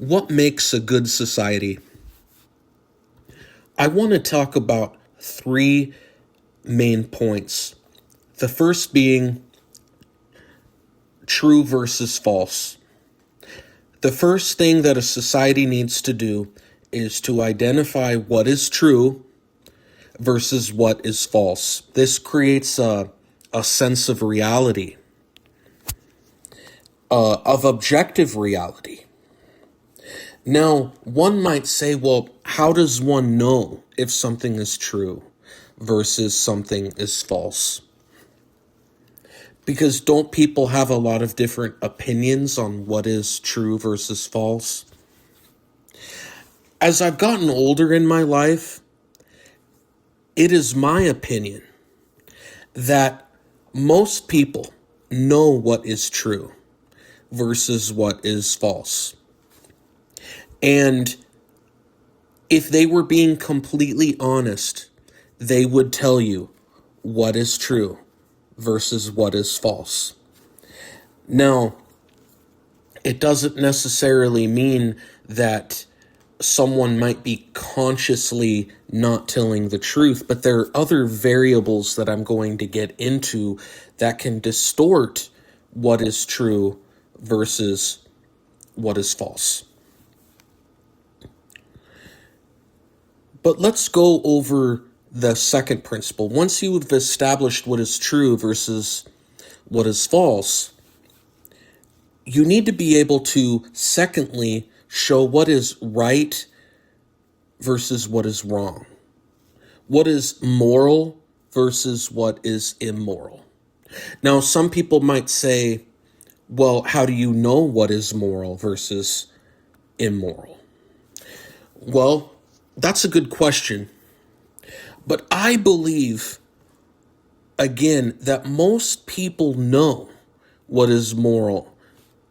What makes a good society? I want to talk about three main points. The first being true versus false. The first thing that a society needs to do is to identify what is true versus what is false. This creates a sense of reality, of objective reality. Now, one might say, well, how does one know if something is true versus something is false? Because don't people have a lot of different opinions on what is true versus false? As I've gotten older in my life, it is my opinion that most people know what is true versus what is false. And if they were being completely honest, they would tell you what is true versus what is false. Now, it doesn't necessarily mean that someone might be consciously not telling the truth, but there are other variables that I'm going to get into that can distort what is true versus what is false. But let's go over the second principle. Once you've established what is true versus what is false, you need to be able to, secondly, show what is right versus what is wrong. What is moral versus what is immoral. Now, some people might say, well, how do you know what is moral versus immoral? Well, that's a good question. But I believe, again, that most people know what is moral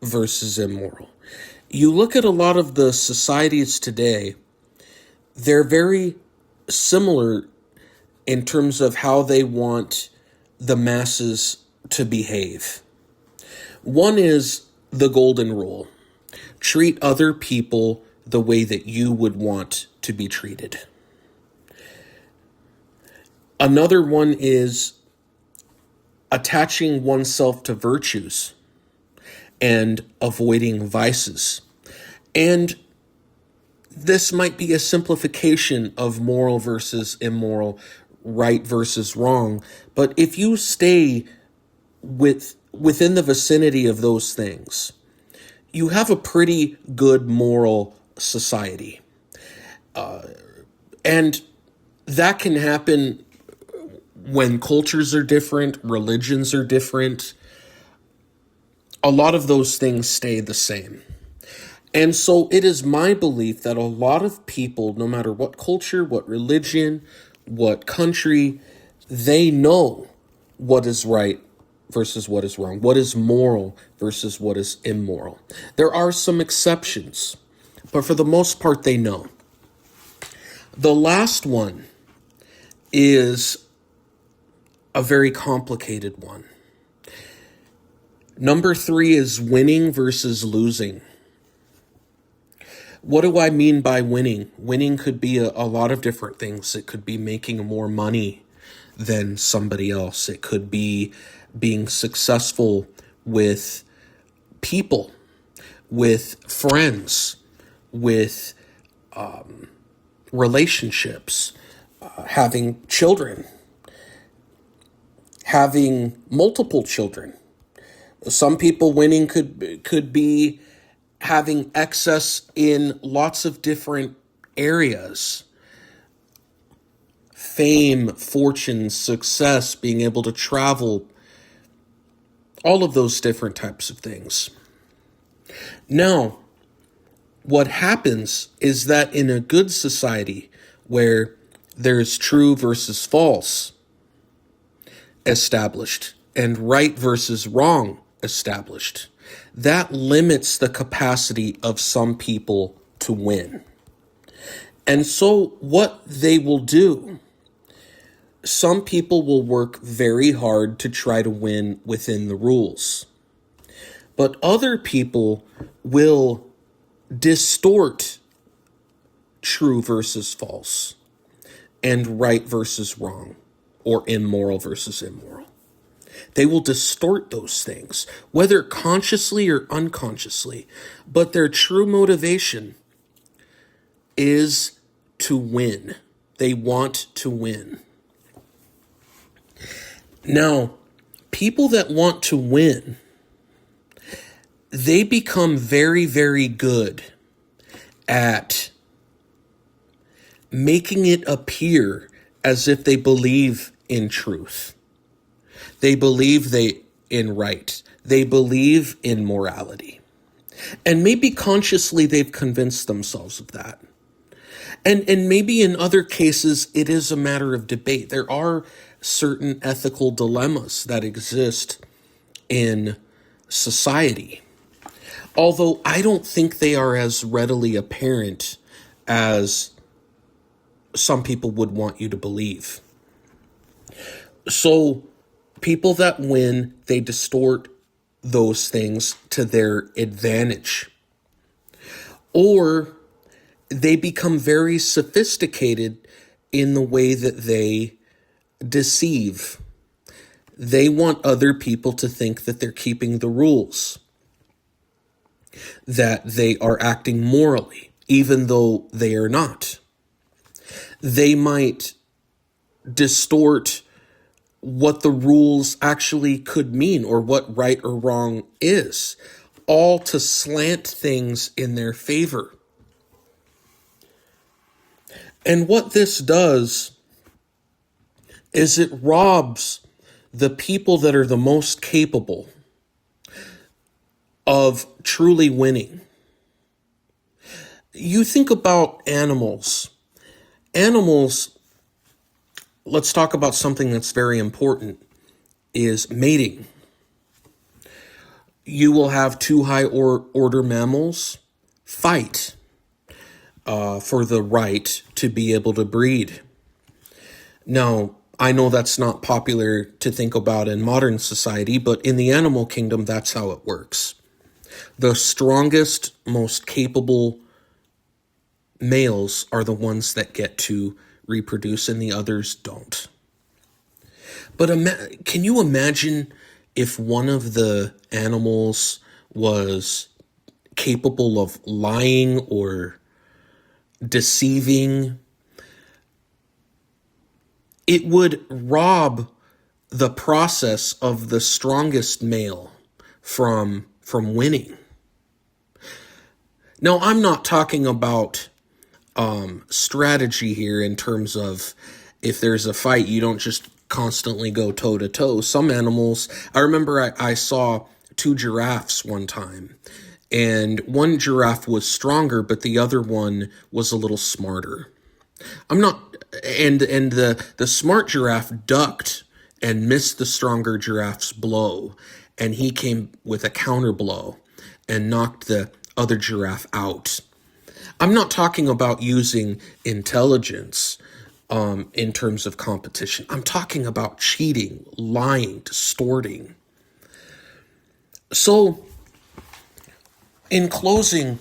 versus immoral. You look at a lot of the societies today, they're very similar in terms of how they want the masses to behave. One is the golden rule. Treat other people the way that you would want to be treated. Another one is attaching oneself to virtues and avoiding vices. And this might be a simplification of moral versus immoral, right versus wrong. But if you stay within the vicinity of those things, you have a pretty good moral society. And that can happen when cultures are different, religions are different. A lot of those things stay the same. And so it is my belief that a lot of people, no matter what culture, what religion, what country, they know what is right versus what is wrong, what is moral versus what is immoral. There are some exceptions, but for the most part, they know. The last one is a very complicated one. Number 3 is winning versus losing. What do I mean by winning? Winning could be a lot of different things. It could be making more money than somebody else. It could be being successful with people, with friends, with relationships, having children, having multiple children. Some people winning could be having excess in lots of different areas. Fame, fortune, success, being able to travel, all of those different types of things. Now, what happens is that in a good society where there's true versus false established and right versus wrong established, that limits the capacity of some people to win. And so what they will do, some people will work very hard to try to win within the rules. But other people will distort true versus false and right versus wrong, or immoral versus immoral. They will distort those things, whether consciously or unconsciously, but their true motivation is to win. They want to win. Now, people that want to win, they become very, very good at making it appear as if they believe in truth. They believe in right. They believe in morality. And maybe consciously they've convinced themselves of that. And maybe in other cases it is a matter of debate. There are certain ethical dilemmas that exist in society. Although I don't think they are as readily apparent as some people would want you to believe. So people that win, they distort those things to their advantage. Or they become very sophisticated in the way that they deceive. They want other people to think that they're keeping the rules, that they are acting morally, even though they are not. They might distort what the rules actually could mean or what right or wrong is, all to slant things in their favor. And what this does is it robs the people that are the most capable of truly winning. You think about animals. Animals, let's talk about something that's very important, is mating. You will have two high-order mammals fight for the right to be able to breed. Now, I know that's not popular to think about in modern society, but in the animal kingdom, that's how it works. The strongest, most capable males are the ones that get to reproduce and the others don't. But can you imagine if one of the animals was capable of lying or deceiving? It would rob the process of the strongest male from winning. Now, I'm not talking about strategy here in terms of if there's a fight, you don't just constantly go toe to toe. Some animals, I remember I saw two giraffes one time, and one giraffe was stronger, but the other one was a little smarter. And the smart giraffe ducked and missed the stronger giraffe's blow, and he came with a counter blow and knocked the other giraffe out. I'm not talking about using intelligence in terms of competition. I'm talking about cheating, lying, distorting. So, in closing,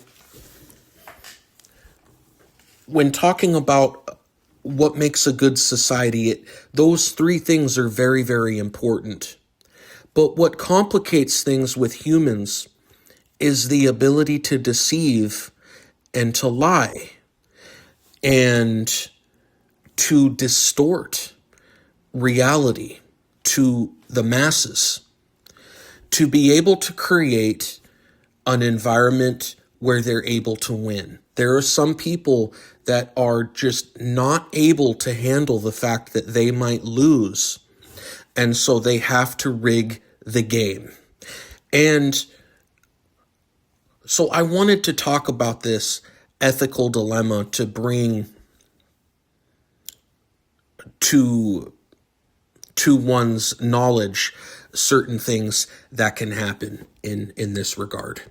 when talking about what makes a good society, those three things are very, very important. But what complicates things with humans is the ability to deceive and to lie and to distort reality to the masses, to be able to create an environment where they're able to win. There are some people that are just not able to handle the fact that they might lose, and so they have to rig the game. And so I wanted to talk about this ethical dilemma to bring to one's knowledge certain things that can happen in this regard.